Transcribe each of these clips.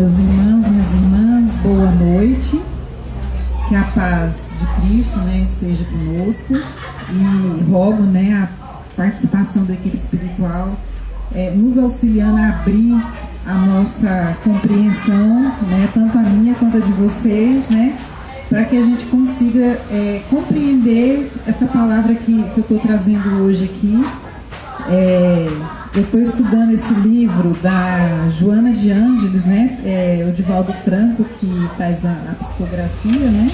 Meus irmãos, minhas irmãs, boa noite. Que a paz de Cristo, né, esteja conosco e rogo, né, a participação da equipe espiritual nos auxiliando a abrir a nossa compreensão, né, tanto a minha quanto a de vocês, né, para que a gente consiga compreender essa palavra que eu estou trazendo hoje aqui. Eu estou estudando esse livro da Joana de Ângeles, né, o Divaldo Franco, que faz a psicografia, né,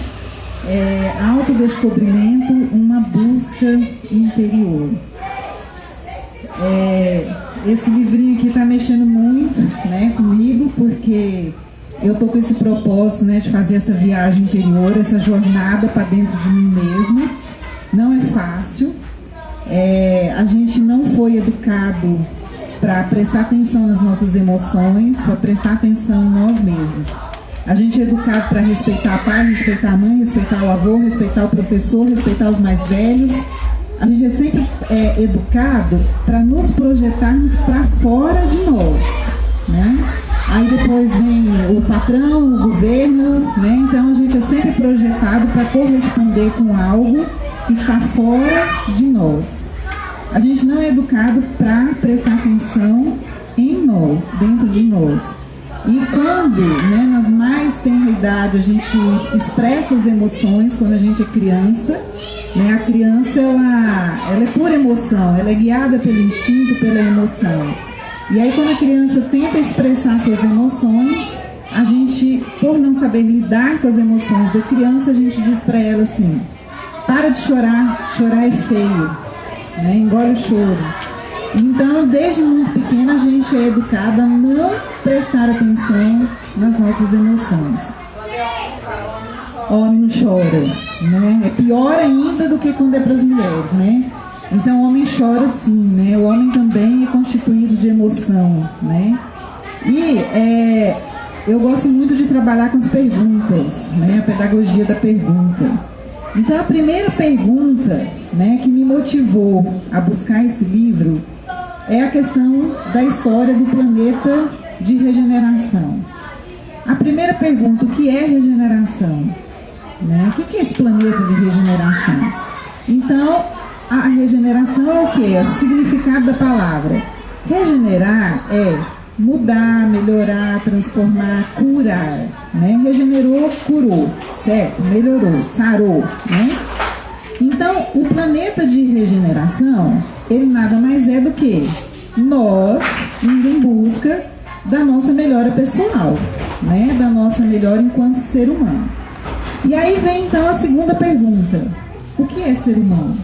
Autodescobrimento, uma busca interior. Esse livrinho aqui está mexendo muito, né, comigo, porque eu estou com esse propósito, né, de fazer essa viagem interior, essa jornada para dentro de mim mesma. Não é fácil. A gente não foi educado para prestar atenção nas nossas emoções, para prestar atenção em nós mesmos. A gente é educado para respeitar pai, respeitar a mãe, respeitar o avô, respeitar o professor, respeitar os mais velhos. A gente é sempre educado para nos projetarmos para fora de nós, né? Aí depois vem o patrão, o governo, né? Então a gente é sempre projetado para corresponder com algo que está fora de nós. A gente não é educado para prestar atenção em nós, dentro de nós. E quando, né, nas mais tenra idade, a gente expressa as emoções, quando a gente é criança, né, a criança ela é pura emoção, ela é guiada pelo instinto, pela emoção. E aí quando a criança tenta expressar suas emoções, a gente, por não saber lidar com as emoções da criança, a gente diz para ela assim: para de chorar, chorar é feio, né? Engole o choro. Então, desde muito pequena, a gente é educada a não prestar atenção nas nossas emoções. Homem não chora, né? É pior ainda do que quando é para as mulheres, né? Então, o homem chora sim, né? O homem também é constituído de emoção, né? E eu gosto muito de trabalhar com as perguntas, né? A pedagogia da pergunta. Então, a primeira pergunta, né, que me motivou a buscar esse livro é a questão da história do planeta de regeneração. A primeira pergunta: o que é regeneração? Né? O que é esse planeta de regeneração? Então, a regeneração é o que? É o significado da palavra. Regenerar é mudar, melhorar, transformar, curar, né? Regenerou, curou, certo? Melhorou, sarou, né? Então, o planeta de regeneração, ele nada mais é do que nós indo em busca da nossa melhora pessoal, né? Da nossa melhora enquanto ser humano. E aí vem então a segunda pergunta: o que é ser humano?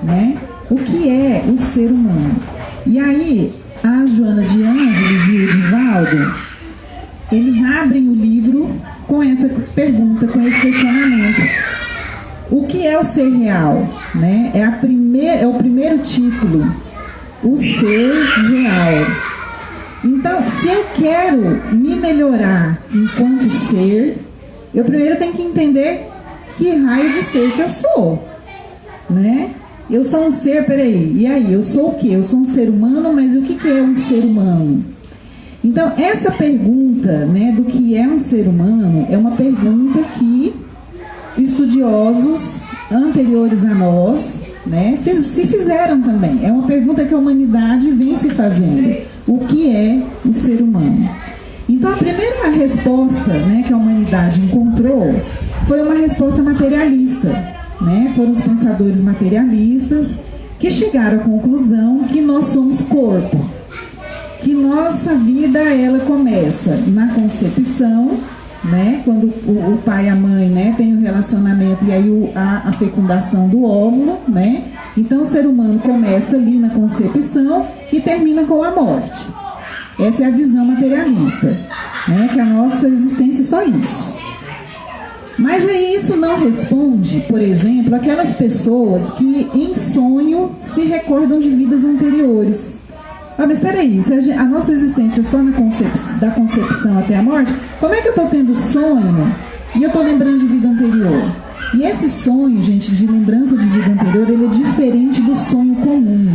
Né? O que é o ser humano? E aí, a Joana de Ângeles e o Divaldo, eles abrem o livro com essa pergunta, com esse questionamento. O que é o ser real? Né? É o primeiro título, o ser real. Então, se eu quero me melhorar enquanto ser, eu primeiro tenho que entender que raio de ser que eu sou, né? Eu sou um ser, peraí, e aí, eu sou o quê? Eu sou um ser humano, mas o que é um ser humano? Então, essa pergunta, né, do que é um ser humano, é uma pergunta que estudiosos anteriores a nós, né, se fizeram também. É uma pergunta que a humanidade vem se fazendo. O que é o ser humano? Então, a primeira resposta, né, que a humanidade encontrou foi uma resposta materialista. Né? Foram os pensadores materialistas que chegaram à conclusão que nós somos corpo, que nossa vida ela começa na concepção, né? Quando o pai e a mãe, né, tem um relacionamento e aí a fecundação do óvulo, né? Então o ser humano começa ali na concepção e termina com a morte. Essa é a visão materialista, né? Que a nossa existência é só isso. Mas aí isso não responde, por exemplo, aquelas pessoas que em sonho se recordam de vidas anteriores. Ah, mas espera aí, se a nossa existência é só da concepção até a morte, como é que eu estou tendo sonho e eu estou lembrando de vida anterior? E esse sonho, gente, de lembrança de vida anterior, ele é diferente do sonho comum.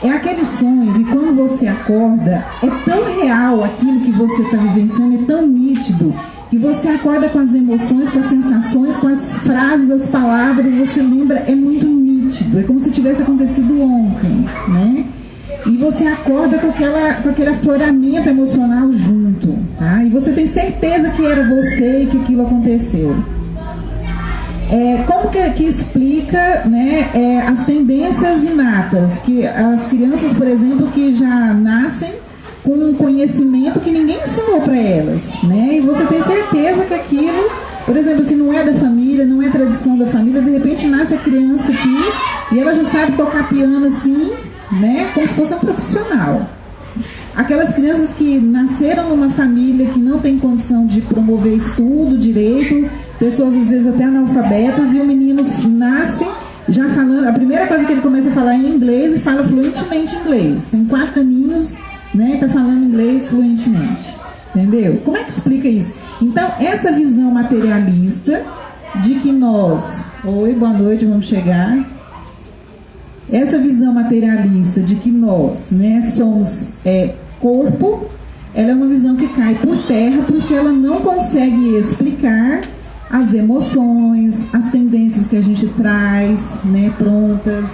É aquele sonho que quando você acorda, é tão real aquilo que você está vivenciando, é tão nítido, que você acorda com as emoções, com as sensações, com as frases, as palavras, você lembra, é muito nítido, é como se tivesse acontecido ontem, né? E você acorda com aquele afloramento emocional junto, tá? E você tem certeza que era você e que aquilo aconteceu. Como que explica, né, as tendências inatas, que as crianças, por exemplo, que já nascem com um conhecimento que ninguém ensinou para elas, né? E você tem certeza que aquilo, por exemplo, se não é da família, não é tradição da família, de repente nasce a criança aqui e ela já sabe tocar piano assim, né, como se fosse um profissional. Aquelas crianças que nasceram numa família que não tem condição de promover estudo direito, pessoas às vezes até analfabetas, e o menino nasce já falando, a primeira coisa que ele começa a falar é em inglês e fala fluentemente inglês. Tem 4 aninhos, né, tá falando inglês fluentemente. Entendeu? Como é que explica isso? Então, essa visão materialista de que nós... Oi, boa noite, vamos chegar. Essa visão materialista de que nós, né, somos corpo, ela é uma visão que cai por terra porque ela não consegue explicar as emoções, as tendências que a gente traz, né, prontas.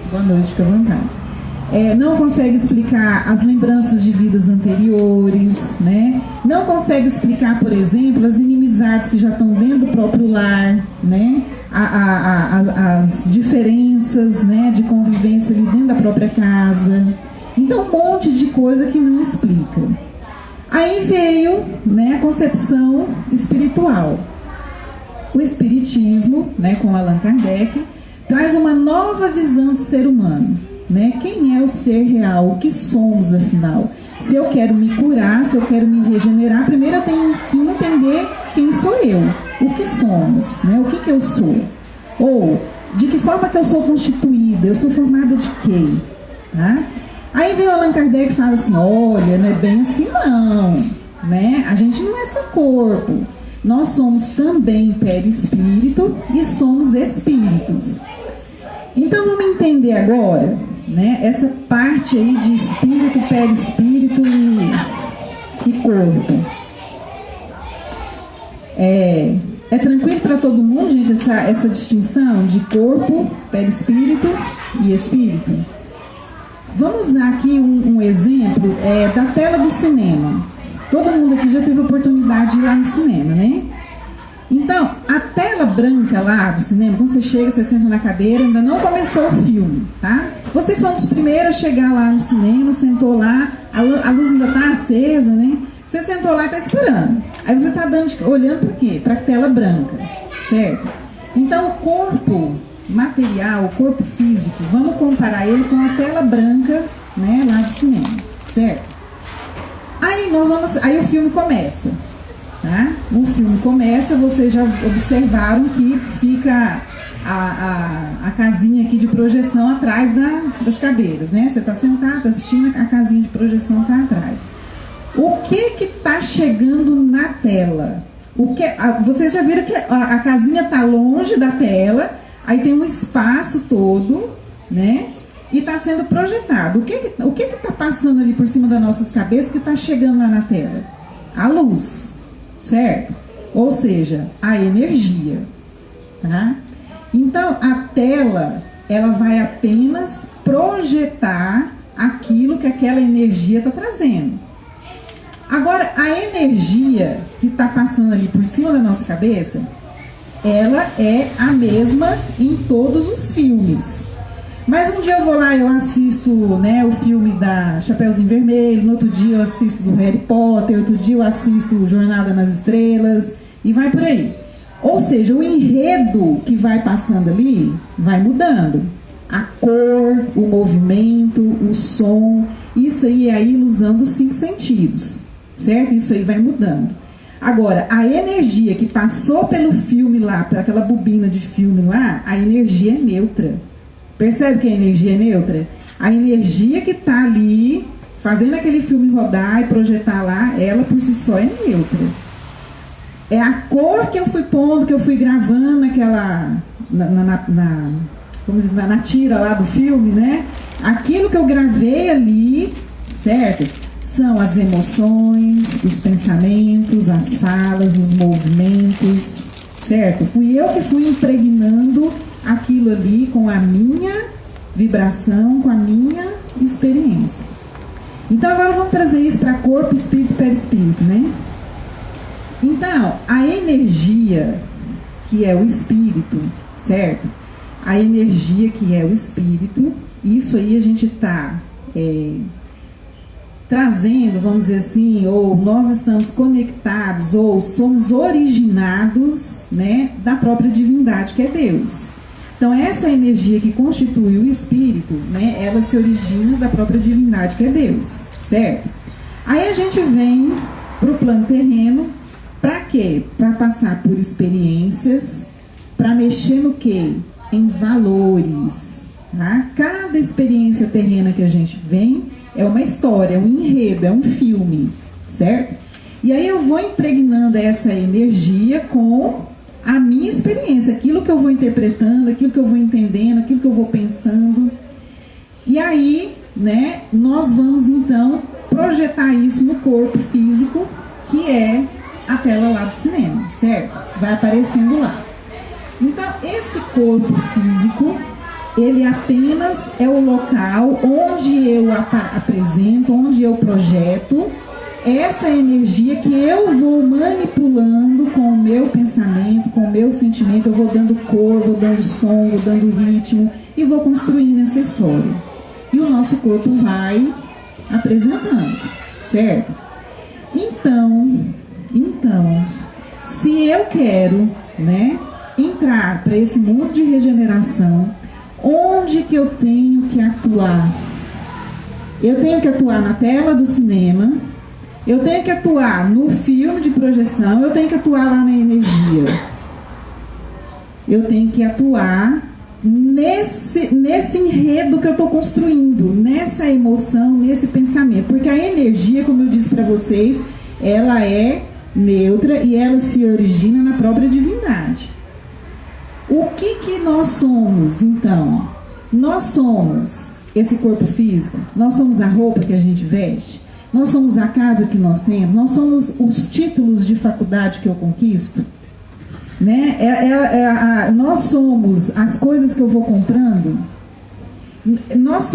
Boa noite, fica à vontade. Não consegue explicar as lembranças de vidas anteriores, né? Não consegue explicar, por exemplo, as inimizades que já estão dentro do próprio lar, né? As diferenças, né, de convivência ali dentro da própria casa. Então, um monte de coisa que não explica. Aí veio, né, a concepção espiritual. O espiritismo, né, com Allan Kardec, traz uma nova visão de ser humano, né? Quem é o ser real? O que somos, afinal? Se eu quero me curar, se eu quero me regenerar, primeiro eu tenho que entender quem sou eu, o que somos, né? O que eu sou, ou de que forma que eu sou constituída, eu sou formada de quê, tá? Aí vem o Allan Kardec e fala assim, olha, não é bem assim não, né? A gente não é só corpo, nós somos também perispírito e somos espíritos. Então vamos entender agora, né, essa parte aí de espírito, perispírito e corpo. É tranquilo para todo mundo, gente, essa distinção de corpo, perispírito e espírito? Vamos usar aqui um exemplo da tela do cinema. Todo mundo aqui já teve a oportunidade de ir lá no cinema, né? Então, a tela branca lá do cinema, quando você chega, você senta na cadeira, ainda não começou o filme, tá? Você foi um dos primeiros a chegar lá no cinema, sentou lá, a luz ainda tá acesa, né? Você sentou lá e tá esperando. Aí você tá olhando para quê? Para a tela branca, certo? Então, o corpo material, o corpo físico, vamos comparar ele com a tela branca, né, lá do cinema, certo? Aí o filme começa. Tá? O filme começa, vocês já observaram que fica a casinha aqui de projeção atrás das cadeiras, né? Você está sentado, está assistindo, a casinha de projeção está atrás. O que está chegando na tela? Vocês já viram que a casinha está longe da tela, aí tem um espaço todo, né? E está sendo projetado. O que está passando ali por cima das nossas cabeças que está chegando lá na tela? A luz. Certo? Ou seja, a energia, tá? Então, a tela, ela vai apenas projetar aquilo que aquela energia está trazendo. Agora, a energia que está passando ali por cima da nossa cabeça, ela é a mesma em todos os filmes. Mas um dia eu vou lá e eu assisto, né, o filme da Chapeuzinho Vermelho, no outro dia eu assisto do Harry Potter, outro dia eu assisto Jornada nas Estrelas, e vai por aí. Ou seja, o enredo que vai passando ali vai mudando. A cor, o movimento, o som, isso aí é a ilusão dos 5 sentidos, certo? Isso aí vai mudando. Agora, a energia que passou pelo filme lá, para aquela bobina de filme lá, a energia é neutra. Percebe que a energia é neutra? A energia que está ali, fazendo aquele filme rodar e projetar lá, ela por si só é neutra. É a cor que eu fui pondo, que eu fui gravando naquela, na tira lá do filme, né? Aquilo que eu gravei ali, certo? São as emoções, os pensamentos, as falas, os movimentos, certo? Fui eu que fui impregnando aquilo ali com a minha vibração, com a minha experiência. Então agora vamos trazer isso para corpo, espírito e perispírito, né? Então, a energia que é o espírito, certo? A energia que é o espírito, isso aí a gente está trazendo, vamos dizer assim, ou nós estamos conectados, ou somos originados, né, da própria divindade, que é Deus. Então, essa energia que constitui o espírito, né, ela se origina da própria divindade, que é Deus, certo? Aí a gente vem para o plano terreno, para quê? Para passar por experiências, para mexer no quê? Em valores. Tá? Cada experiência terrena que a gente vem é uma história, é um enredo, é um filme, certo? E aí eu vou impregnando essa energia com a minha experiência, aquilo que eu vou interpretando, aquilo que eu vou entendendo, aquilo que eu vou pensando. E aí, né, nós vamos então projetar isso no corpo físico, que é a tela lá do cinema, certo? Vai aparecendo lá. Então, esse corpo físico, ele apenas é o local onde eu apresento, onde eu projeto essa energia que eu vou manipulando com o meu pensamento, com o meu sentimento. Eu vou dando cor, vou dando som, vou dando ritmo e vou construindo essa história. E o nosso corpo vai apresentando, certo? Então, se eu quero, né, entrar para esse mundo de regeneração, onde que eu tenho que atuar? Eu tenho que atuar na tela do cinema, eu tenho que atuar no filme de projeção, eu tenho que atuar lá na energia. Eu tenho que atuar nesse enredo que eu estou construindo, nessa emoção, nesse pensamento. Porque a energia, como eu disse para vocês, ela é neutra e ela se origina na própria divindade. O que nós somos, então? Nós somos esse corpo físico, nós somos a roupa que a gente veste, nós somos a casa que nós temos, nós somos os títulos de faculdade que eu conquisto, né? Nós somos as coisas que eu vou comprando, nós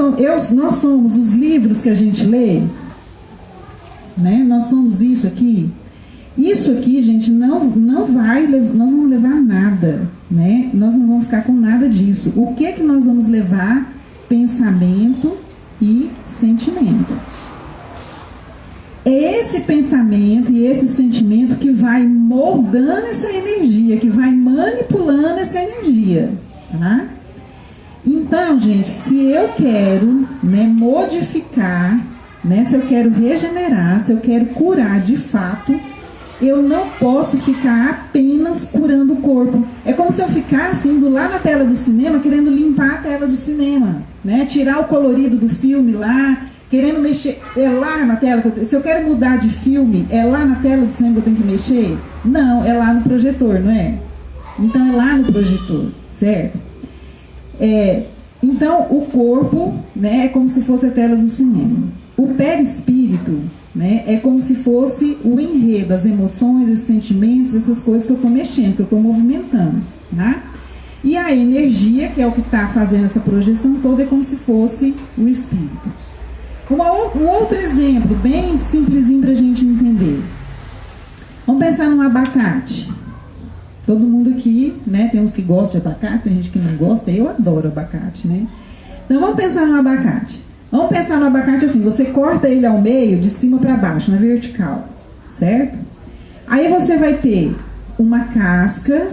somos os livros que a gente lê, né? Nós somos isso aqui. Isso aqui, gente, nós não vamos levar nada, né? Nós não vamos ficar com nada disso. O que nós vamos levar? Pensamento e sentimento. É esse pensamento e esse sentimento que vai moldando essa energia, que vai manipulando essa energia, tá? Então, gente, se eu quero, né, modificar, né, se eu quero regenerar, se eu quero curar de fato, eu não posso ficar apenas curando o corpo. É como se eu ficasse indo lá na tela do cinema, querendo limpar a tela do cinema, né? Tirar o colorido do filme lá, querendo mexer. É lá na tela se eu quero mudar de filme, é lá na tela do cinema que eu tenho que mexer? Não, é lá no projetor, não é? Então é lá no projetor, certo? Então o corpo, né, é como se fosse a tela do cinema. O perispírito, né, é como se fosse o enredo, as emoções, os sentimentos, essas coisas que eu estou mexendo, que eu estou movimentando, tá? E a energia, que é o que está fazendo essa projeção toda, é como se fosse o espírito. Um outro exemplo, bem simplesinho para a gente entender. Vamos pensar num abacate. Todo mundo aqui, né, tem uns que gostam de abacate, tem gente que não gosta, eu adoro abacate, né? Então vamos pensar no abacate. Vamos pensar no abacate assim, você corta ele ao meio, de cima para baixo, na vertical, certo? Aí você vai ter uma casca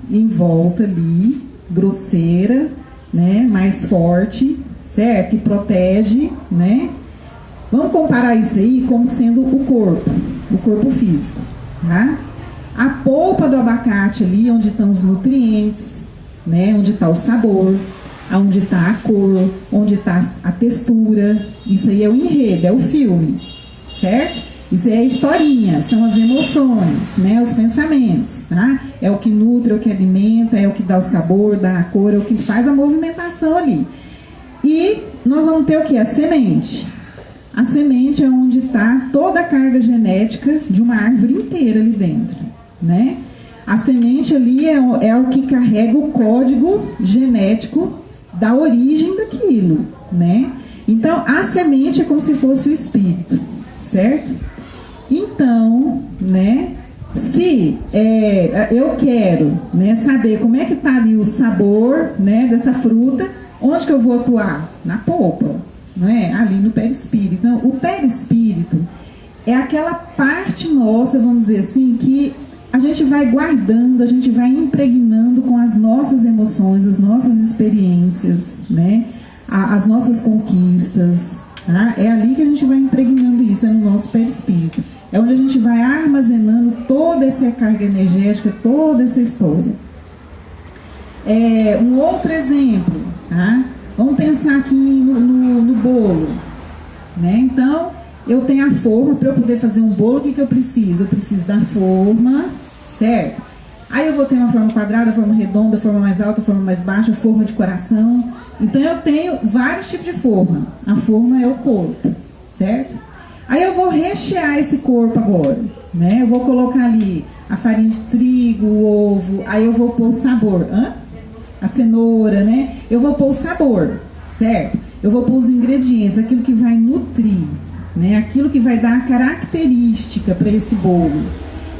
em volta ali, grosseira, né, mais forte, certo? Que protege, né? Vamos comparar isso aí como sendo o corpo físico, tá? A polpa do abacate ali, onde estão os nutrientes, né? Onde está o sabor, onde está a cor, onde está a textura. Isso aí é o enredo, é o filme, certo? Isso aí é a historinha, são as emoções, né? Os pensamentos, tá? É o que nutre, é o que alimenta, é o que dá o sabor, dá a cor, é o que faz a movimentação ali. E nós vamos ter o que? A semente. A semente é onde está toda a carga genética de uma árvore inteira ali dentro, né? A semente ali é o que carrega o código genético da origem daquilo, né? Então, a semente é como se fosse o espírito, certo? Então, né, se eu quero, né, saber como é que está ali o sabor, né, dessa fruta, onde que eu vou atuar? Na polpa, não é? Ali no perispírito. Então, o perispírito é aquela parte nossa, vamos dizer assim, que a gente vai guardando, a gente vai impregnando com as nossas emoções, as nossas experiências, né? As nossas conquistas. Tá? É ali que a gente vai impregnando isso, é no nosso perispírito. É onde a gente vai armazenando toda essa carga energética, toda essa história. Um outro exemplo, tá? Vamos pensar aqui no bolo, né? Então, eu tenho a forma. Para eu poder fazer um bolo, o que eu preciso? Eu preciso da forma, certo? Aí eu vou ter uma forma quadrada, forma redonda, forma mais alta, forma mais baixa, forma de coração. Então eu tenho vários tipos de forma. A forma é o corpo, certo? Aí eu vou rechear esse corpo agora, né? Eu vou colocar ali a farinha de trigo, o ovo, aí eu vou pôr o sabor, a cenoura, né? Eu vou pôr o sabor, certo? Eu vou pôr os ingredientes, aquilo que vai nutrir, né? Aquilo que vai dar característica para esse bolo.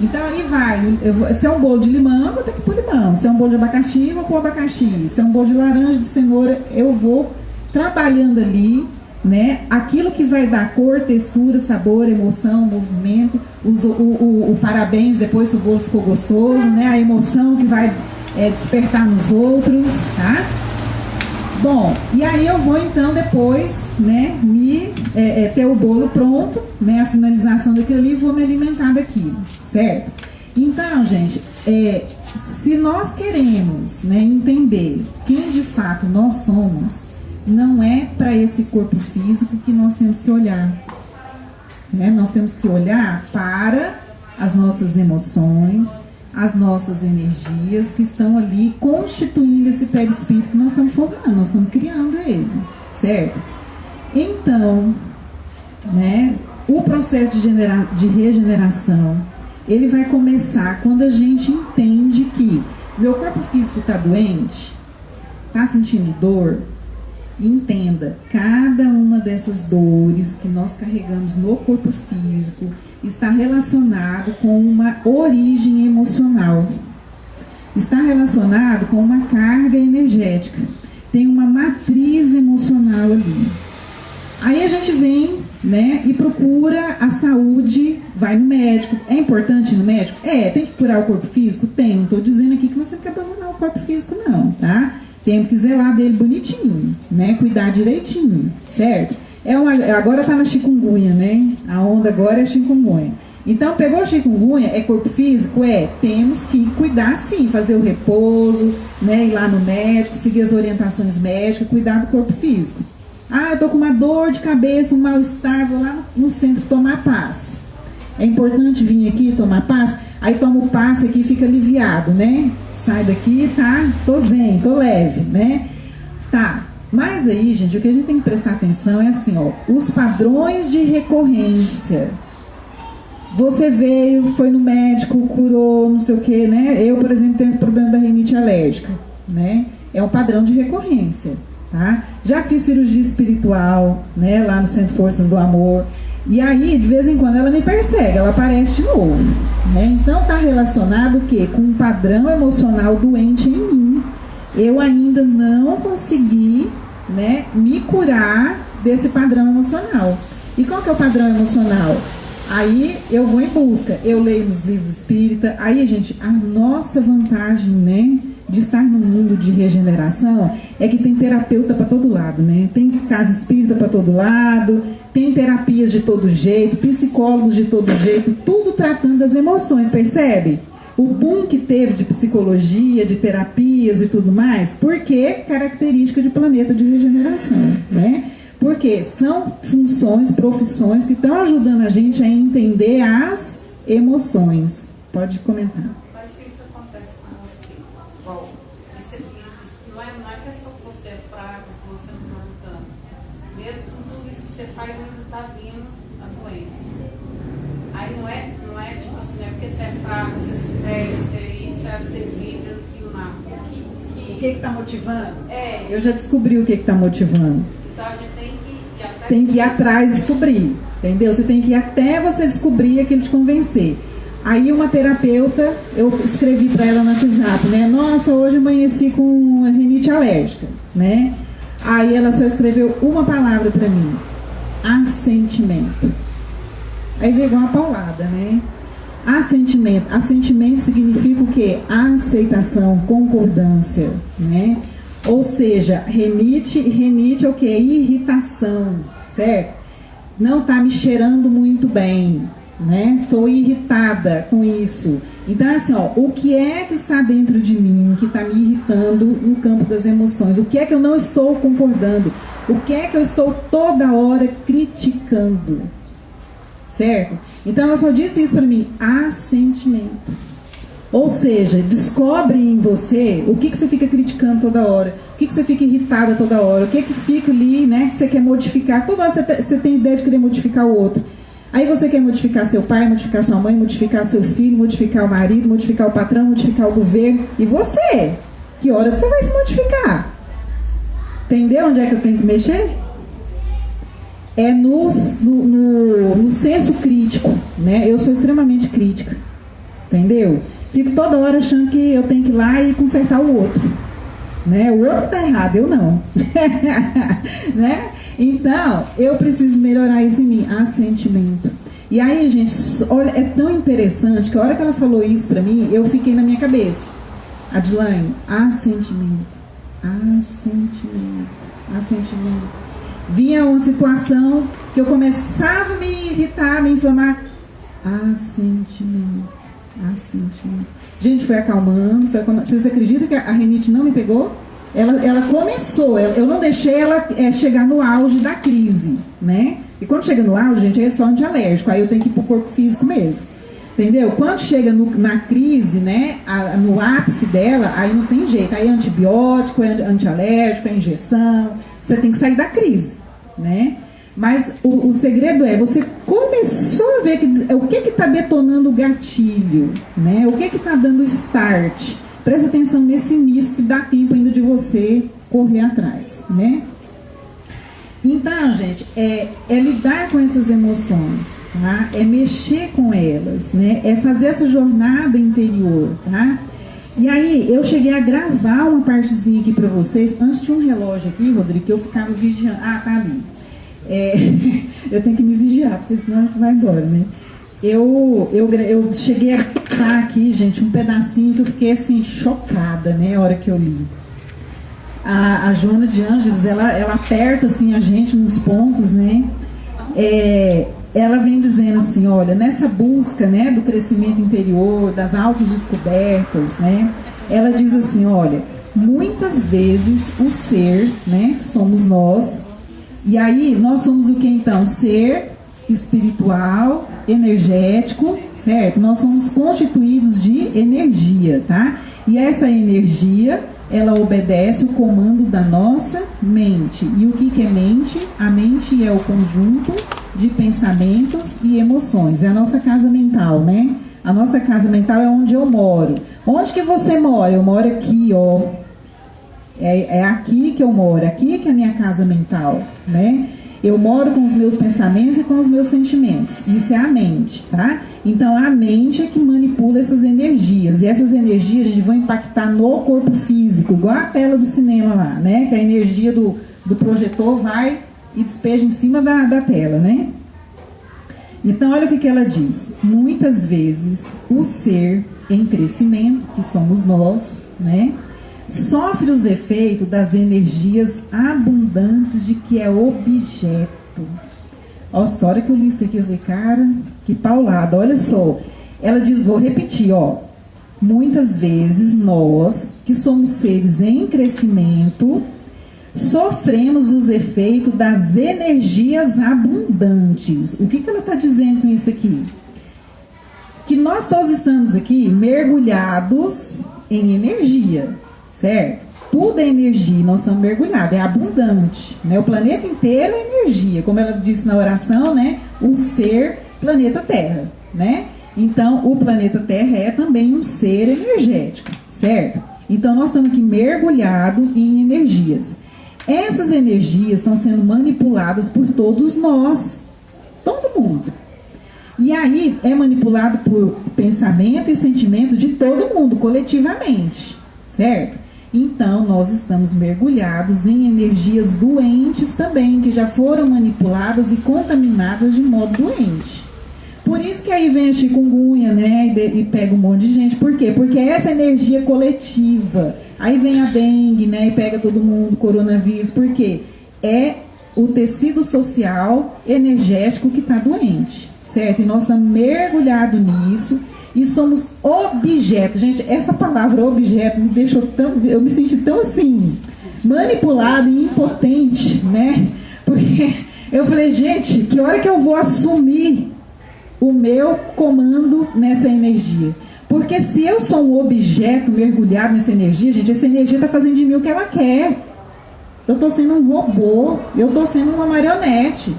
Então aí vai, se é um bolo de limão, eu vou ter que pôr limão. Se é um bolo de abacaxi, eu vou pôr abacaxi. Se é um bolo de laranja, de cenoura, eu vou trabalhando ali, né? Aquilo que vai dar cor, textura, sabor, emoção, movimento, o parabéns depois se o bolo ficou gostoso, né? A emoção que vai despertar nos outros, tá? Bom, e aí eu vou então depois, né, ter o bolo pronto, né, a finalização daquilo ali, e vou me alimentar daquilo, certo? Então, gente, se nós queremos, né, entender quem de fato nós somos, não é para esse corpo físico que nós temos que olhar, né? Nós temos que olhar para as nossas emoções, as nossas energias que estão ali constituindo esse perispírito que nós estamos formando, nós estamos criando ele, certo? Então, né, o processo de regeneração, ele vai começar quando a gente entende que meu corpo físico está doente, está sentindo dor. Entenda, cada uma dessas dores que nós carregamos no corpo físico está relacionado com uma origem emocional, está relacionado com uma carga energética, tem uma matriz emocional ali. Aí a gente vem, né, e procura a saúde, vai no médico. É importante ir no médico? Tem que curar o corpo físico? Tem, não estou dizendo aqui que você tem que abandonar o corpo físico não, tá? Temos que zelar dele bonitinho, né? Cuidar direitinho, certo? Agora tá na chikungunya, né? A onda agora é chikungunya. Então, pegou chikungunya, é corpo físico? Temos que cuidar sim, fazer o repouso, né? Ir lá no médico, seguir as orientações médicas, cuidar do corpo físico. Eu tô com uma dor de cabeça, um mal-estar, vou lá no centro tomar passe. É importante vir aqui tomar passe? Aí toma o passe aqui e fica aliviado, né? Sai daqui, tá? Tô zen, tô leve, né? Tá. Mas aí, gente, o que a gente tem que prestar atenção é assim, os padrões de recorrência. Você veio, foi no médico, curou, não sei o que, né? Eu, por exemplo, tenho problema da rinite alérgica, né? É um padrão de recorrência, tá? Já fiz cirurgia espiritual, né? Lá no Centro Forças do Amor. E aí, de vez em quando, ela me persegue, ela aparece de novo, né? Então, está relacionado o quê? Com um padrão emocional doente em mim. Eu ainda não consegui, né, me curar desse padrão emocional. E qual que é o padrão emocional? Aí eu vou em busca, eu leio nos livros espíritas. Aí, gente, a nossa vantagem, né, de estar no mundo de regeneração é que tem terapeuta para todo lado, né? Tem casa espírita para todo lado, tem terapias de todo jeito, psicólogos de todo jeito, tudo tratando das emoções, percebe? O boom que teve de psicologia, de terapias e tudo mais, porque característica de planeta de regeneração, né? Porque são funções, profissões que estão ajudando a gente a entender as emoções. Pode comentar. Mas se isso acontece com você, bom, isso não é questão que você é fraco, que você não está lutando. você faz onde tá vindo a doença. Aí não é tipo assim, não é porque você é fraco, você se pega, você vibra no nada. O que está motivando? É. Eu já descobri o que está motivando. Então a gente tem que ir atrás e descobrir, entendeu? Você tem que ir até você descobrir aquilo te convencer. Aí uma terapeuta, eu escrevi para ela no WhatsApp, né? Nossa, hoje amanheci com rinite alérgica, né? Aí ela só escreveu uma palavra para mim: assentimento. Aí veio uma paulada, né? Assentimento. Assentimento significa o quê? Aceitação, concordância, né? Ou seja, rinite é o quê? Irritação, certo? Não está me cheirando muito bem, né? Estou irritada com isso. Então, assim, ó, o que é que está dentro de mim, que está me irritando no campo das emoções? O que é que eu não estou concordando? O que é que eu estou toda hora criticando? Certo? Então, ela só disse isso para mim: assentimento. Ou seja, descobre em você o que você fica criticando toda hora, o que você fica irritada toda hora, o que fica ali, né, que você quer modificar. Toda hora você tem ideia de querer modificar o outro. Aí você quer modificar seu pai, modificar sua mãe, modificar seu filho, modificar o marido, modificar o patrão, modificar o governo. E você? Que hora que você vai se modificar? Entendeu onde é que eu tenho que mexer? É no senso crítico, né? Eu sou extremamente crítica, entendeu? Fico toda hora achando que eu tenho que ir lá e consertar o outro, né? O outro está errado, eu não. Né? Então, eu preciso melhorar isso em mim, assentimento. E aí, gente, olha, é tão interessante que a hora que ela falou isso para mim, eu fiquei na minha cabeça. Adilane, assentimento. Vinha uma situação que eu começava a me irritar, me inflamar. Assentimento. Gente, foi acalmando. Vocês acreditam que a rinite não me pegou? Ela começou, eu não deixei ela chegar no auge da crise, né? E quando chega no auge, gente, aí é só antialérgico, aí eu tenho que ir pro corpo físico mesmo. Entendeu? Quando chega na crise, né, no ápice dela, aí não tem jeito. Aí é antibiótico, é antialérgico, é injeção. Você tem que sair da crise, né? Mas o segredo é, você começou a ver o que está detonando o gatilho, né? O que está dando start. Presta atenção nesse início que dá tempo ainda de você correr atrás, né? Então, gente, é lidar com essas emoções, tá? É mexer com elas, né? É fazer essa jornada interior, tá? E aí, eu cheguei a gravar uma partezinha aqui para vocês. Antes tinha um relógio aqui, Rodrigo, que eu ficava vigiando. Ah, tá ali. Eu tenho que me vigiar, porque senão a gente vai embora, né? Eu cheguei a gravar aqui, gente, um pedacinho que eu fiquei, assim, chocada, né? A hora que eu li. A Joana de Ângeles, ela aperta assim a gente nos pontos, né? Ela vem dizendo assim, olha, nessa busca, né, do crescimento interior, das autodescobertas, né? Ela diz assim, olha, muitas vezes o ser, né, somos nós, e aí nós somos o que então? Ser espiritual, energético, certo? Nós somos constituídos de energia, tá? E essa energia, ela obedece o comando da nossa mente. E o que é mente? A mente é o conjunto de pensamentos e emoções. É a nossa casa mental, né? A nossa casa mental é onde eu moro. Onde que você mora? Eu moro aqui, ó. É aqui que eu moro. Aqui que é a minha casa mental, né? Eu moro com os meus pensamentos e com os meus sentimentos. Isso é a mente, tá? Então, a mente é que manipula essas energias. E essas energias, a gente, vão impactar no corpo físico, igual a tela do cinema lá, né? Que a energia do projetor vai e despeja em cima da tela, né? Então, olha o que ela diz. Muitas vezes, o ser em crescimento, que somos nós, né? Sofre os efeitos das energias abundantes de que é objeto. Ó, só a hora que eu li isso aqui, eu falei, cara, que paulada, olha só. Ela diz, vou repetir, ó. Muitas vezes nós, que somos seres em crescimento, sofremos os efeitos das energias abundantes. O que ela está dizendo com isso aqui? Que nós todos estamos aqui mergulhados em energia. Certo? tudo é energia, nós estamos mergulhados, é abundante, né? O planeta inteiro é energia, como ela disse na oração, né? O ser planeta Terra, né? Então, o planeta Terra é também um ser energético, certo? Então, nós estamos aqui mergulhados em energias. Essas energias estão sendo manipuladas por todos nós, todo mundo. E aí, é manipulado por pensamento e sentimento de todo mundo, coletivamente, certo? Então, nós estamos mergulhados em energias doentes também, que já foram manipuladas e contaminadas de modo doente. Por isso que aí vem a chikungunya, né, e pega um monte de gente. Por quê? Porque é essa energia coletiva. Aí vem a dengue, né, e pega todo mundo, coronavírus. Por quê? É o tecido social energético que está doente, certo? E nós estamos mergulhados nisso e somos objeto. Gente, essa palavra objeto me deixou tão... Eu me senti tão assim, manipulada e impotente, né? Porque eu falei, gente, que hora que eu vou assumir o meu comando nessa energia? Porque se eu sou um objeto mergulhado nessa energia, gente, essa energia está fazendo de mim o que ela quer. Eu estou sendo um robô, eu estou sendo uma marionete,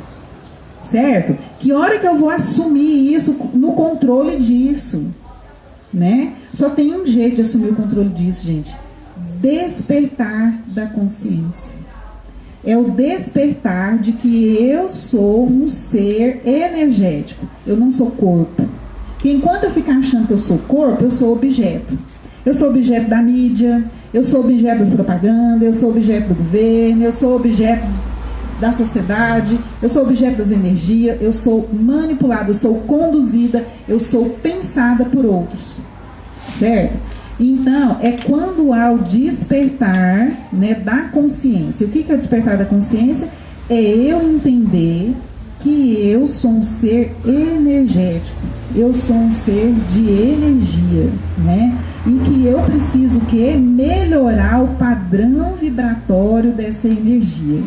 certo? Que hora que eu vou assumir isso, no controle disso, né? Só tem um jeito de assumir o controle disso, gente. Despertar da consciência. É o despertar de que eu sou um ser energético. Eu não sou corpo. Que enquanto eu ficar achando que eu sou corpo, eu sou objeto. Eu sou objeto da mídia, eu sou objeto das propagandas, eu sou objeto do governo, eu sou objeto da sociedade, eu sou objeto das energias, eu sou manipulada, eu sou conduzida, eu sou pensada por outros, certo? Então, é quando há o despertar, né, da consciência. O que é o despertar da consciência? É eu entender que eu sou um ser energético, eu sou um ser de energia, né? E que eu preciso melhorar o padrão vibratório dessa energia.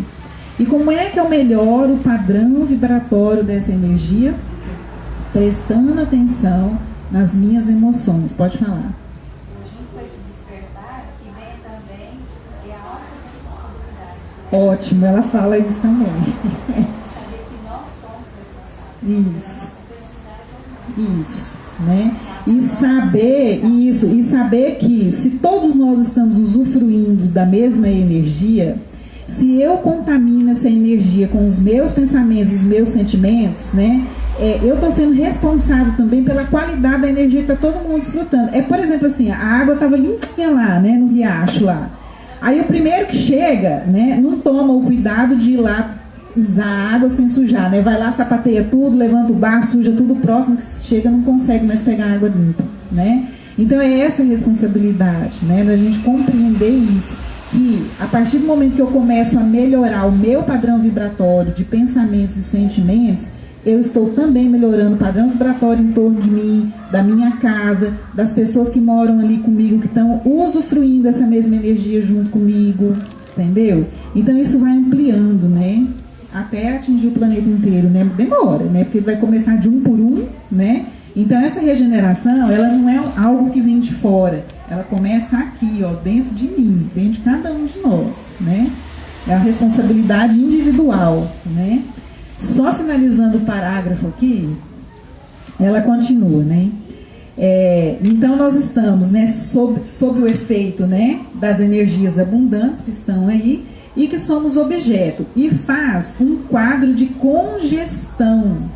E como é que eu melhoro o padrão vibratório dessa energia? Prestando atenção nas minhas emoções. Pode falar. Junto com esse despertar, que vem também é a autorresponsabilidade. Ótimo, ela fala isso também. Saber que nós somos responsáveis. Isso. Isso, né? E saber isso, e saber que se todos nós estamos usufruindo da mesma energia, se eu contamino essa energia com os meus pensamentos, os meus sentimentos, né? Eu estou sendo responsável também pela qualidade da energia que está todo mundo desfrutando. Por exemplo, assim, a água estava limpinha lá, né, no riacho lá. Aí o primeiro que chega, né, não toma o cuidado de ir lá usar a água sem sujar, né? Vai lá, sapateia tudo, levanta o barco, suja tudo, o próximo que chega não consegue mais pegar água limpa, né? Então é essa a responsabilidade, né, da gente compreender isso, que a partir do momento que eu começo a melhorar o meu padrão vibratório de pensamentos e sentimentos, eu estou também melhorando o padrão vibratório em torno de mim, da minha casa, das pessoas que moram ali comigo, que estão usufruindo dessa mesma energia junto comigo, entendeu? Então isso vai ampliando, né? Até atingir o planeta inteiro, né? Demora, né? Porque vai começar de um por um, né? Então essa regeneração, ela não é algo que vem de fora, ela começa aqui, ó, dentro de mim, dentro de cada um de nós, né? É a responsabilidade individual, né? Só finalizando o parágrafo aqui, ela continua, né? Então nós estamos, né, sob o efeito, né, das energias abundantes que estão aí, e que somos objeto, e faz um quadro de congestão,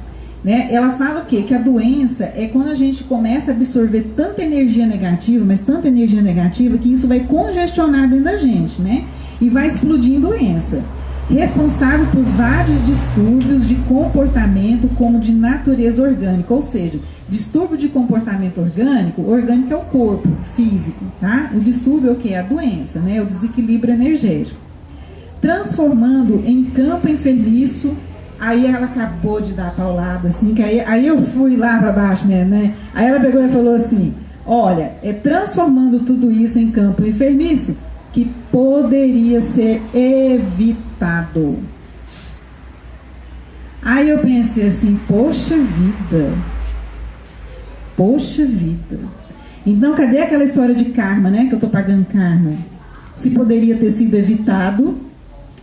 né? Ela fala o quê? Que a doença é quando a gente começa a absorver tanta energia negativa, mas tanta energia negativa, que isso vai congestionar dentro da gente, né? E vai explodir em doença. Responsável por vários distúrbios de comportamento, como de natureza orgânica, ou seja, distúrbio de comportamento orgânico é o corpo físico, tá? O distúrbio é o que? É a doença, né? O desequilíbrio energético. Transformando em campo enfermiço. Aí ela acabou de dar a paulada, assim, que aí eu fui lá para baixo mesmo, né? Aí ela pegou e falou assim, olha, transformando tudo isso em campo enfermiço, que poderia ser evitado. Aí eu pensei assim, poxa vida. Então cadê aquela história de karma, né? Que eu tô pagando karma. se poderia ter sido evitado,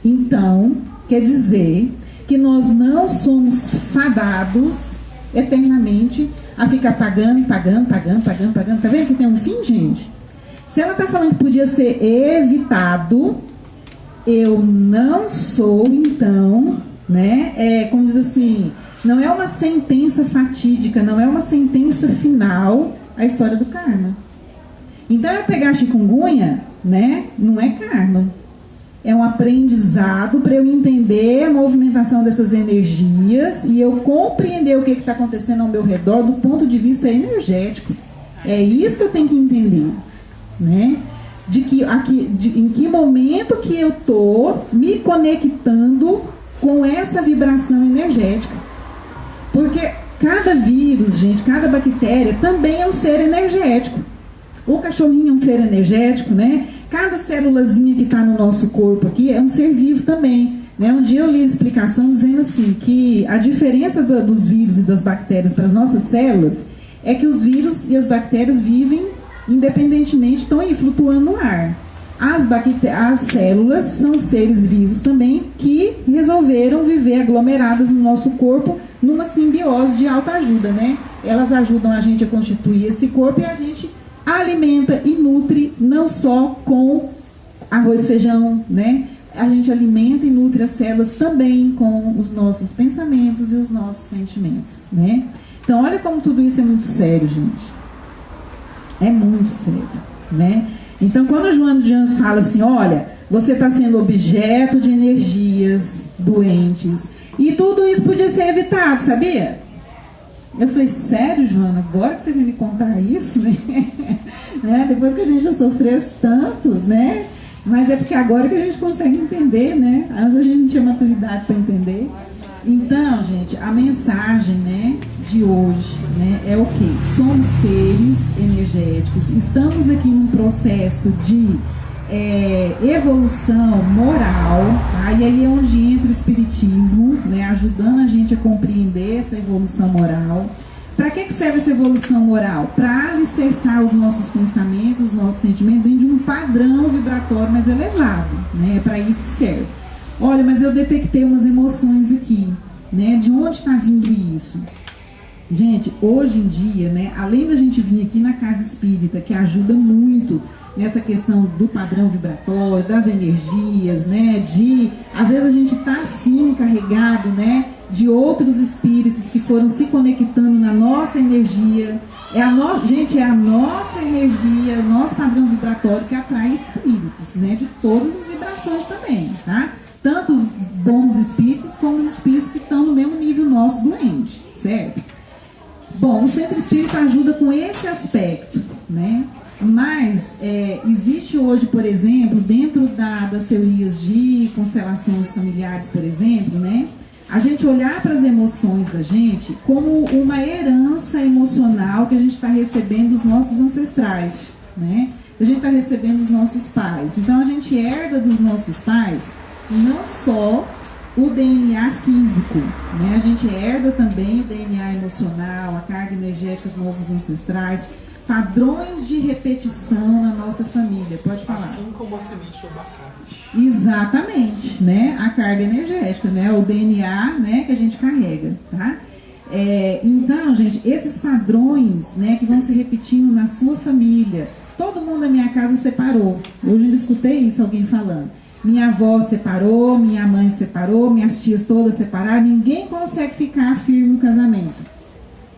então quer dizer que nós não somos fadados eternamente a ficar pagando. Tá vendo que tem um fim, gente? Se ela está falando que podia ser evitado, eu não sou, então, né? Como diz assim, não é uma sentença fatídica, não é uma sentença final a história do karma. Então, eu pegar chikungunya, né? Não é karma. É um aprendizado para eu entender a movimentação dessas energias e eu compreender o que está acontecendo ao meu redor do ponto de vista energético. É isso que eu tenho que entender, né? Em que momento que eu estou me conectando com essa vibração energética. Porque cada vírus, gente, cada bactéria também é um ser energético. O cachorrinho é um ser energético, né? Cada célulazinha que está no nosso corpo aqui é um ser vivo também, né? Um dia eu li a explicação dizendo assim, que a diferença dos vírus e das bactérias para as nossas células é que os vírus e as bactérias vivem independentemente, estão aí flutuando no ar. As células são seres vivos também que resolveram viver aglomeradas no nosso corpo numa simbiose de autoajuda, né? Elas ajudam a gente a constituir esse corpo e a gente alimenta e nutre não só com arroz, feijão, né? A gente alimenta e nutre as células também com os nossos pensamentos e os nossos sentimentos, né? Então, olha como tudo isso é muito sério, gente. É muito sério, né? Então, quando o Joana de Anjos fala assim, olha, você está sendo objeto de energias doentes, e tudo isso podia ser evitado, sabia? Eu falei, sério, Joana, agora que você vem me contar isso, né? Depois que a gente já sofreu tanto, né? Mas é porque agora que a gente consegue entender, né? Antes a gente não tinha maturidade para entender. Então, gente, a mensagem, né, de hoje, né, é o quê? Somos seres energéticos, estamos aqui num processo de evolução moral, tá? E aí é onde entra o espiritismo, né, ajudando a gente a compreender essa evolução moral. Para que serve essa evolução moral? Para alicerçar os nossos pensamentos, os nossos sentimentos dentro de um padrão vibratório mais elevado, né? É para isso que serve. Olha, mas eu detectei umas emoções aqui, né? De onde está vindo isso? Gente, hoje em dia, né, além da gente vir aqui na casa espírita, que ajuda muito nessa questão do padrão vibratório, das energias, né, às vezes a gente está assim, carregado, né, de outros espíritos que foram se conectando na nossa energia. Gente, é a nossa energia, o nosso padrão vibratório que atrai espíritos, né, de todas as vibrações também, tá? Tanto os bons espíritos como os espíritos que estão no mesmo nível nosso doente, certo? Bom, o centro espírita ajuda com esse aspecto, né? Mas existe hoje, por exemplo, dentro das teorias de constelações familiares, por exemplo, né? A gente olhar para as emoções da gente como uma herança emocional que a gente está recebendo dos nossos ancestrais, né? A gente está recebendo dos nossos pais. Então a gente herda dos nossos pais não só o DNA físico, né? A gente herda também o DNA emocional, a carga energética dos nossos ancestrais, padrões de repetição na nossa família. Pode falar. Assim como a semente do abacate. Exatamente, né? A carga energética, né? O DNA, né, que a gente carrega, tá? Então, gente, esses padrões, né, que vão se repetindo na sua família. Todo mundo na minha casa separou. Eu já escutei isso, alguém falando. Minha avó separou, minha mãe separou, minhas tias todas separaram, ninguém consegue ficar firme no casamento,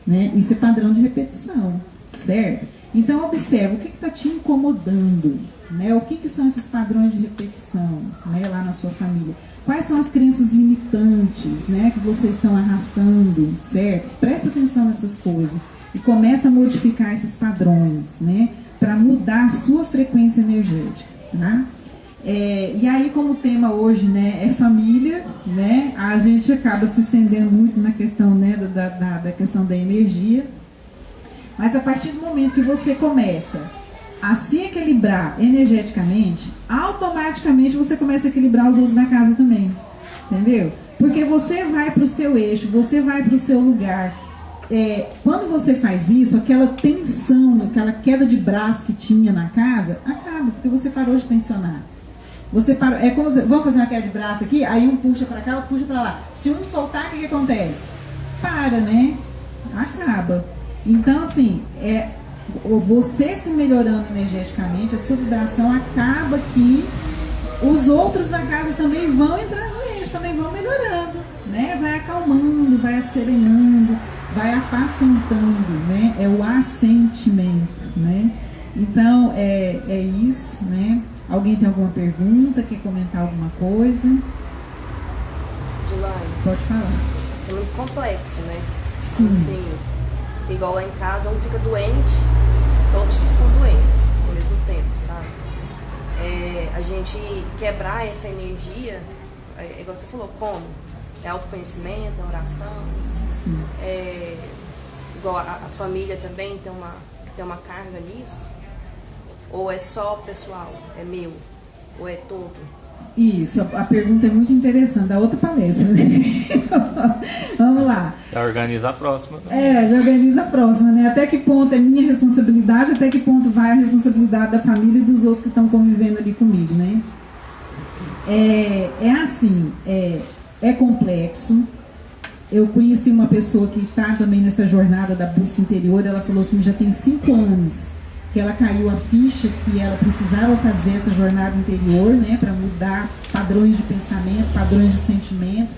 né? Isso é padrão de repetição, certo? Então observa, o que está te incomodando, né? O que são esses padrões de repetição, né, lá na sua família? Quais são as crenças limitantes, né, que vocês estão arrastando, certo? Presta atenção nessas coisas e começa a modificar esses padrões, né, para mudar a sua frequência energética, tá? E aí, como o tema hoje, né, é família, né, a gente acaba se estendendo muito na questão, né, da questão da energia, mas a partir do momento que você começa a se equilibrar energeticamente, automaticamente você começa a equilibrar os outros da casa também, entendeu? Porque você vai para o seu eixo, você vai para o seu lugar. quando você faz isso, aquela tensão, aquela queda de braço que tinha na casa, acaba, porque você parou de tensionar. Você parou, é como vamos fazer uma queda de braço aqui, aí um puxa para cá, outro puxa para lá. Se um soltar, o que acontece? Para, né? Acaba. Então, assim, você se melhorando energeticamente, a sua vibração acaba que os outros da casa também vão entrando neles, também vão melhorando, né? Vai acalmando, vai acerenando, vai apacentando, né? É o assentimento, né? Então, é isso, né? Alguém tem alguma pergunta, quer comentar alguma coisa? Dilane, pode falar. É muito complexo, né? Sim. Assim, igual lá em casa, um fica doente, todos ficam doentes ao mesmo tempo, sabe? A gente quebrar essa energia, igual você falou, como? É autoconhecimento, é oração. Sim. Igual a família também tem uma carga nisso. Ou é só pessoal? É meu? Ou é todo? Isso, a pergunta é muito interessante, da outra palestra, né? Vamos lá. Já organiza a próxima. Também. Já organiza a próxima, né? Até que ponto é minha responsabilidade, até que ponto vai a responsabilidade da família e dos outros que estão convivendo ali comigo, né? Assim, é complexo. Eu conheci uma pessoa que está também nessa jornada da busca interior, ela falou assim, já tem 5 anos que ela caiu a ficha que ela precisava fazer essa jornada interior, né, para mudar padrões de pensamento, padrões de sentimento,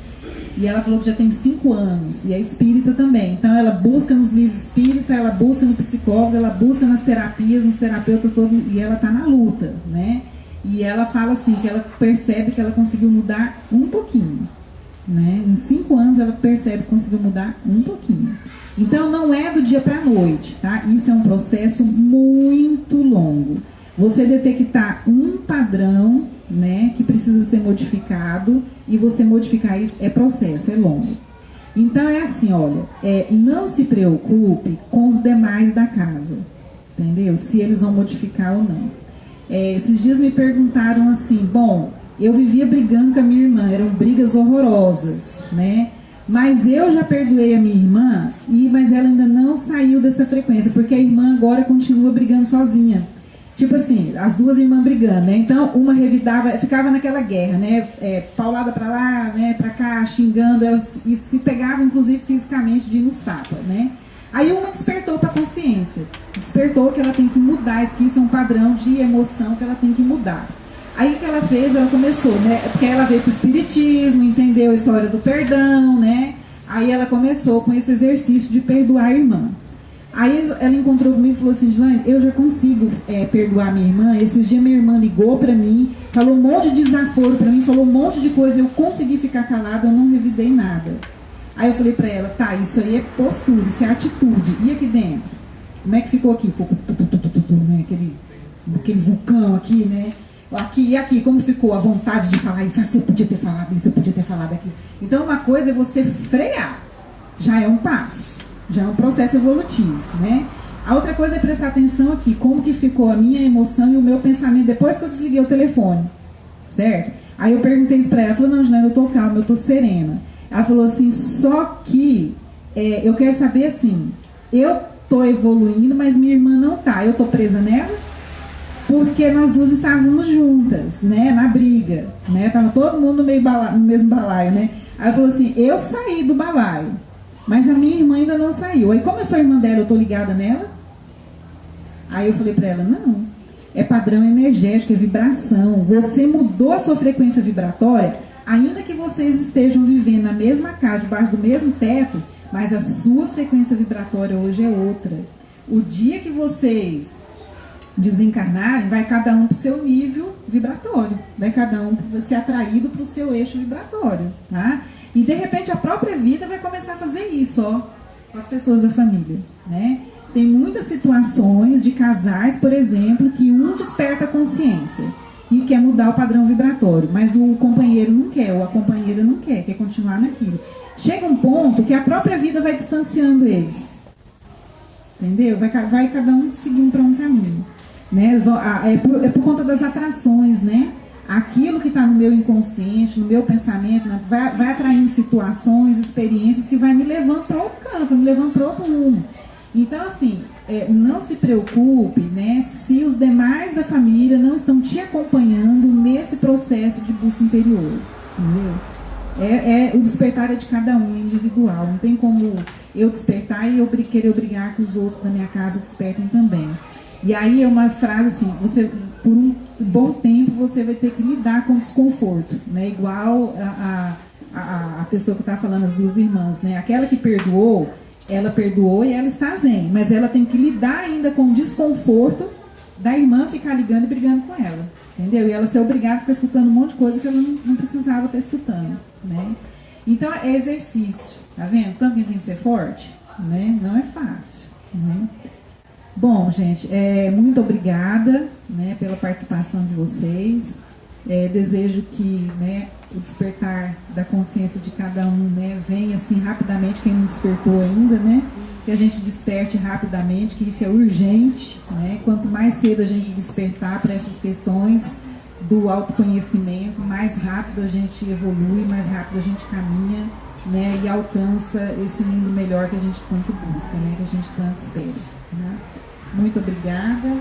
e ela falou que já tem 5 anos, e é espírita também, então ela busca nos livros espíritas, ela busca no psicólogo, ela busca nas terapias, nos terapeutas todos, e ela está na luta, né, e ela fala assim, que ela percebe que ela conseguiu mudar um pouquinho, né, em 5 anos ela percebe que conseguiu mudar um pouquinho. Então, não é do dia para a noite, tá? Isso é um processo muito longo. Você detectar um padrão, né, que precisa ser modificado, e você modificar isso é processo, é longo. Então, é assim, olha, não se preocupe com os demais da casa, entendeu? Se eles vão modificar ou não. Esses dias me perguntaram assim, bom, eu vivia brigando com a minha irmã, eram brigas horrorosas, né? Mas eu já perdoei a minha irmã, mas ela ainda não saiu dessa frequência, porque a irmã agora continua brigando sozinha. Tipo assim, as duas irmãs brigando, né? Então, uma revidava, ficava naquela guerra, né? Paulada pra lá, né? Pra cá, xingando, elas, e se pegavam, inclusive, fisicamente, de nos tapas, né? Aí uma despertou pra consciência. Despertou que ela tem que mudar, que isso é um padrão de emoção que ela tem que mudar. Aí o que ela fez, ela começou, né? Porque ela veio para o espiritismo, entendeu a história do perdão, né? Aí ela começou com esse exercício de perdoar a irmã. Aí ela encontrou comigo e falou assim, Dilane, eu já consigo perdoar minha irmã. Esses dias minha irmã ligou para mim, falou um monte de desaforo para mim, falou um monte de coisa, eu consegui ficar calada, eu não revidei nada. Aí eu falei para ela, tá, isso aí é postura, isso é atitude. E aqui dentro? Como é que ficou aqui? Ficou né? Aquele vulcão aqui, né? Aqui e aqui, como ficou a vontade de falar isso? Eu podia ter falado isso, eu podia ter falado aquilo. Então, uma coisa é você frear. Já é um passo. Já é um processo evolutivo, né? A outra coisa é prestar atenção aqui. Como que ficou a minha emoção e o meu pensamento depois que eu desliguei o telefone. Certo? Aí eu perguntei isso pra ela. Ela falou, não, Juliana, eu tô calma, eu tô serena. Ela falou assim, só que eu quero saber assim, eu tô evoluindo, mas minha irmã não tá. Eu tô presa nela? Porque nós duas estávamos juntas, né, na briga, né, tava todo mundo no mesmo balaio, né. Aí ela falou assim, eu saí do balaio, mas a minha irmã ainda não saiu. Aí como eu sou irmã dela, eu tô ligada nela? Aí eu falei para ela, não, é padrão energético, é vibração. Você mudou a sua frequência vibratória, ainda que vocês estejam vivendo na mesma casa, debaixo do mesmo teto, mas a sua frequência vibratória hoje é outra. O dia que vocês desencarnarem, vai cada um para o seu nível vibratório, vai cada um ser atraído para o seu eixo vibratório, tá? E de repente a própria vida vai começar a fazer isso, ó, com as pessoas da família, né? Tem muitas situações de casais, por exemplo, que um desperta a consciência e quer mudar o padrão vibratório, mas o companheiro não quer, ou a companheira não quer continuar naquilo. Chega um ponto que a própria vida vai distanciando eles, entendeu? Vai cada um seguindo para um caminho. Né? É por conta das atrações, né? aquilo que está no meu inconsciente, no meu pensamento, né, vai atraindo situações, experiências que vai me levando para outro campo, me levando para outro rumo. Então, assim, não se preocupe, né, se os demais da família não estão te acompanhando nesse processo de busca interior, entendeu? O despertar é de cada um, é individual. Não tem como eu despertar e eu querer obrigar que os outros da minha casa despertem também. E aí é uma frase assim, por um bom tempo você vai ter que lidar com o desconforto, né? Igual a pessoa que está falando, as duas irmãs, né? Aquela que perdoou, ela perdoou e ela está zen, mas ela tem que lidar ainda com o desconforto da irmã ficar ligando e brigando com ela, entendeu? E ela ser obrigada a ficar escutando um monte de coisa que ela não precisava estar escutando, né? Então é exercício, tá vendo? Tanto que tem que ser forte, né? Não é fácil, né? Bom, gente, muito obrigada, né, pela participação de vocês. Desejo que, né, o despertar da consciência de cada um, né, venha assim rapidamente, quem não despertou ainda, né, que a gente desperte rapidamente, que isso é urgente, né, quanto mais cedo a gente despertar para essas questões do autoconhecimento, mais rápido a gente evolui, mais rápido a gente caminha, né, e alcança esse mundo melhor que a gente tanto busca, né, que a gente tanto espera, né. Muito obrigada.